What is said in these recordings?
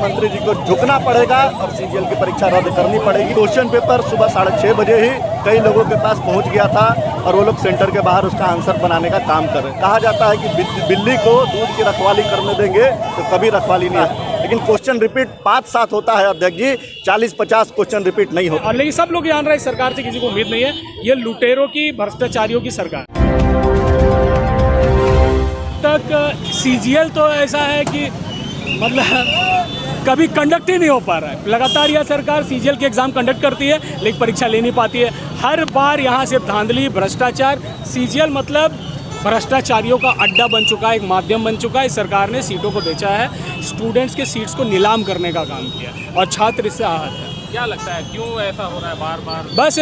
मुख्यमंत्री जी को झुकना पड़ेगा और सीजीएल की परीक्षा रद्द करनी पड़ेगी। क्वेश्चन पेपर सुबह 6:30 बजे ही कई लोगों के पास पहुंच गया था और वो लोग सेंटर के बाहर उसका आंसर बनाने का काम कर रहे हैं। कहा जाता है कि बिल्ली को दूध की रखवाली करने देंगे तो कभी रखवाली नहीं है, लेकिन क्वेश्चन रिपीट 5-7 होता है अध्यक्ष जी, 40-50 क्वेश्चन रिपीट नहीं होता। और लेकिन सब लोग जान रहे हैं सरकार से किसी को उम्मीद नहीं है, ये लुटेरों की, भ्रष्टाचारियों की सरकार। तक सीजीएल तो ऐसा है कि मतलब कभी कंडक्ट ही नहीं हो पा रहा है। लगातार यह सरकार सीजीएल के एग्ज़ाम कंडक्ट करती है लेकिन परीक्षा ले नहीं पाती है। हर बार यहाँ से धांधली, भ्रष्टाचार। सीजीएल मतलब भ्रष्टाचारियों का अड्डा बन चुका है, एक माध्यम बन चुका है। इस सरकार ने सीटों को बेचा है, स्टूडेंट्स के सीट्स को नीलाम करने का काम किया और छात्र इससे आहत है। क्या लगता है क्यों ऐसा हो रहा है बार बार? बस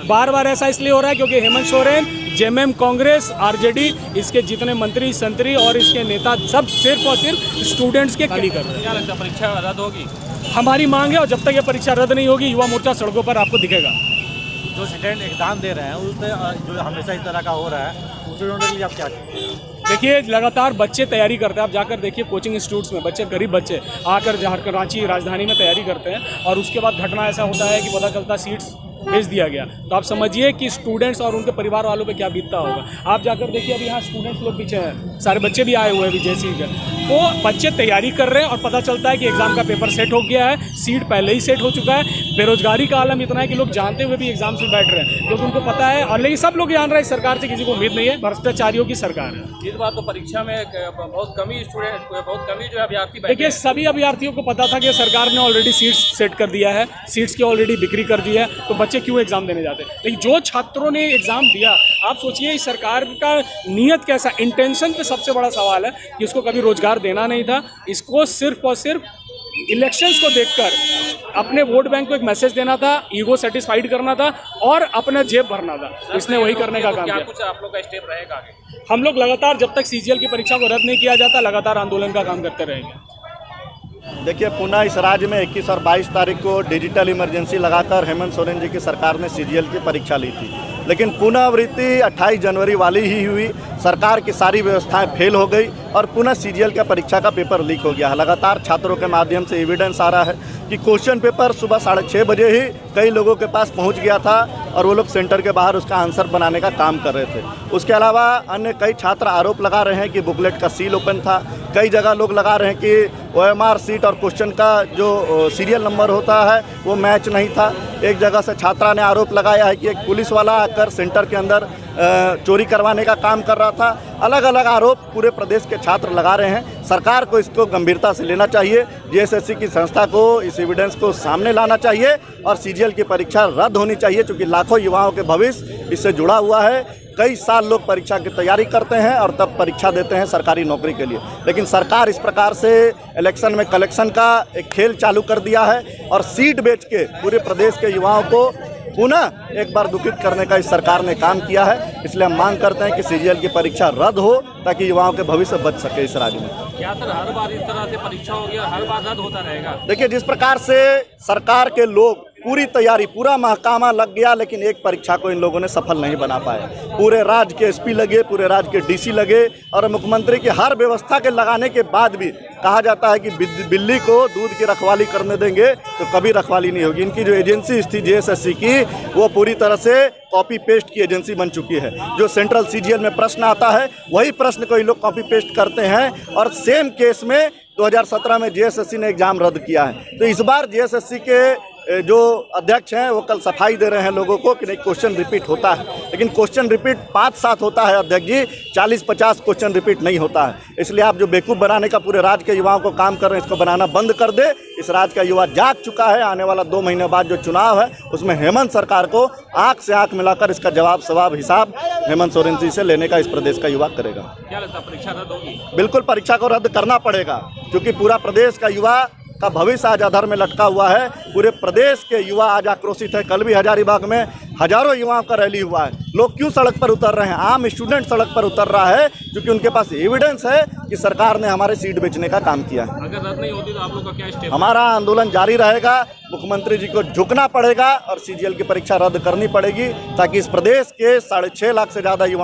बार बार ऐसा इसलिए हो रहा है क्योंकि हेमंत सोरेन, जेएमएम, कांग्रेस, आरजेडी, इसके जितने मंत्री संतरी और इसके नेता सब सिर्फ और सिर्फ स्टूडेंट्स के खाली कर रहे हैं। क्या लगता है परीक्षा रद्द होगी? हमारी मांग है और जब तक ये परीक्षा रद्द नहीं होगी युवा मोर्चा सड़कों पर आपको दिखेगा। जो स्टूडेंट एग्जाम दे रहे हैं उसमें जो हमेशा इस तरह का हो रहा है, उस स्टूडेंट के लिए आप क्या कहते हैं? देखिए लगातार बच्चे तैयारी करते हैं, आप जाकर देखिए कोचिंग इंस्टीट्यूट्स में बच्चे, गरीब बच्चे आकर झारखंड, रांची राजधानी में तैयारी करते हैं और उसके बाद घटना ऐसा होता है कि पता चलता सीट्स भेज दिया गया। तो आप समझिए कि स्टूडेंट्स और उनके परिवार वालों पे क्या बीतता होगा। आप जाकर देखिए अभी यहाँ स्टूडेंट्स लोग पीछे हैं, सारे बच्चे भी आए हुए हैं विजयसी के, तो बच्चे तैयारी कर रहे हैं और पता चलता है कि एग्ज़ाम का पेपर सेट हो गया है, सीट पहले ही सेट हो चुका है। बेरोजगारी का आलम इतना है कि लोग जानते हुए भी एग्जाम से बैठ रहे हैं क्योंकि उनको पता है। और लेकिन सब लोग जान रहे हैं सरकार से किसी को उम्मीद नहीं है, भ्रष्टाचारियों की सरकार है। इस बार तो परीक्षा में बहुत कमी जो है अभ्यर्थी। देखिए सभी अभ्यर्थियों को पता था कि सरकार ने ऑलरेडी सीट्स सेट कर दिया है, सीट्स की ऑलरेडी बिक्री कर दी है, तो बच्चे क्यों एग्जाम देने जाते हैं। लेकिन जो छात्रों ने एग्जाम दिया, आप सोचिए इस सरकार का नियत कैसा, इंटेंशन पे सबसे बड़ा सवाल है कि इसको कभी रोजगार देना नहीं था, इसको सिर्फ और सिर्फ इलेक्शंस को देखकर अपने वोट बैंक को एक मैसेज देना था, ईगो सेटिस्फाइड करना था और अपना जेब भरना था। इसने वही करने का काम किया। कुछ आप लोग का स्टेप रहेगा आगे? हम लोग लगातार जब तक सीजीएल की परीक्षा को रद्द नहीं किया जाता लगातार आंदोलन का काम करते रहेंगे। देखिए पुनः इस राज्य में 21 और 22 तारीख को डिजिटल इमरजेंसी लगाकर हेमंत सोरेन जी की सरकार ने सीजीएल की परीक्षा ली थी, लेकिन पुनरावृत्ति 28 जनवरी वाली ही हुई। सरकार की सारी व्यवस्थाएं फेल हो गई और पुनः सीजीएल का परीक्षा का पेपर लीक हो गया है। लगातार छात्रों के माध्यम से एविडेंस आ रहा है कि क्वेश्चन पेपर सुबह 6:30 बजे ही कई लोगों के पास पहुंच गया था और वो लोग सेंटर के बाहर उसका आंसर बनाने का काम कर रहे थे। उसके अलावा अन्य कई छात्र आरोप लगा रहे हैं कि बुकलेट का सील ओपन था। कई जगह लोग लगा रहे हैं कि ओएमआर सीट और क्वेश्चन का जो सीरियल नंबर होता है वो मैच नहीं था। एक जगह से छात्रा ने आरोप लगाया है कि एक पुलिस वाला आकर सेंटर के अंदर चोरी करवाने का काम कर रहा था। अलग अलग आरोप पूरे प्रदेश के छात्र लगा रहे हैं। सरकार को इसको गंभीरता से लेना चाहिए, जेएसएससी की संस्था को इस एविडेंस को सामने लाना चाहिए और सीजीएल की परीक्षा रद्द होनी चाहिए, क्योंकि लाखों युवाओं के भविष्य इससे जुड़ा हुआ है। कई साल लोग परीक्षा की तैयारी करते हैं और तब परीक्षा देते हैं सरकारी नौकरी के लिए, लेकिन सरकार इस प्रकार से इलेक्शन में कलेक्शन का एक खेल चालू कर दिया है और सीट बेच के पूरे प्रदेश के युवाओं को पुनः एक बार दुखित करने का इस सरकार ने काम किया है। इसलिए हम मांग करते हैं कि सीजीएल की परीक्षा रद्द हो ताकि युवाओं के भविष्य बच सके इस राज्य में। क्या सर हर बार इस तरह से परीक्षा होगी और हर बार रद्द होता रहेगा? देखिए जिस प्रकार से सरकार के लोग पूरी तैयारी, पूरा महकामा लग गया, लेकिन एक परीक्षा को इन लोगों ने सफल नहीं बना पाए। पूरे राज्य के एसपी लगे, पूरे राज्य के डीसी लगे और मुख्यमंत्री की हर व्यवस्था के लगाने के बाद भी कहा जाता है कि बिल्ली को दूध की रखवाली करने देंगे तो कभी रखवाली नहीं होगी। इनकी जो एजेंसी थी जेएसएससी की, वो पूरी तरह से कॉपी पेस्ट की एजेंसी बन चुकी है। जो सेंट्रल सीजीएल में प्रश्न आता है वही प्रश्न को ये लोग कॉपी पेस्ट करते हैं और सेम केस में 2017 में जेएसएससी ने एग्जाम रद्द किया है। तो इस बार जेएसएससी के जो अध्यक्ष हैं वो कल सफाई दे रहे हैं लोगों को कि नहीं क्वेश्चन रिपीट होता है, लेकिन क्वेश्चन रिपीट 5-7 होता है अध्यक्ष जी, 40-50 क्वेश्चन रिपीट नहीं होता है। इसलिए आप जो बेवकूफ़ बनाने का पूरे राज्य के युवाओं को काम कर रहे हैं, इसको बनाना बंद कर दे। इस राज्य का युवा जाग चुका है। आने वाला 2 महीने बाद जो चुनाव है उसमें हेमंत सरकार को आंख से आंख मिलाकर इसका जवाब सवाब हिसाब हेमंत सोरेन जी से लेने का इस प्रदेश का युवा करेगा। क्या लगता है परीक्षा रद्द होगी? बिल्कुल परीक्षा को रद्द करना पड़ेगा, क्योंकि पूरा प्रदेश का युवा का भविष्य आज अधर में लटका हुआ है। पूरे प्रदेश के युवा आज आक्रोशित है। कल भी हजारीबाग में हजारों युवाओं का रैली हुआ है। लोग क्यों सड़क पर उतर रहे हैं? आम स्टूडेंट सड़क पर उतर रहा है क्योंकि उनके पास एविडेंस है कि सरकार ने हमारे सीट बेचने का काम किया है। अगर रद्द नहीं होती तो आप लोग का क्या स्टेप? हमारा आंदोलन जारी रहेगा। मुख्यमंत्री जी को झुकना पड़ेगा और सीजीएल की परीक्षा रद्द करनी पड़ेगी ताकि इस प्रदेश के 6.5 लाख से ज़्यादा युवा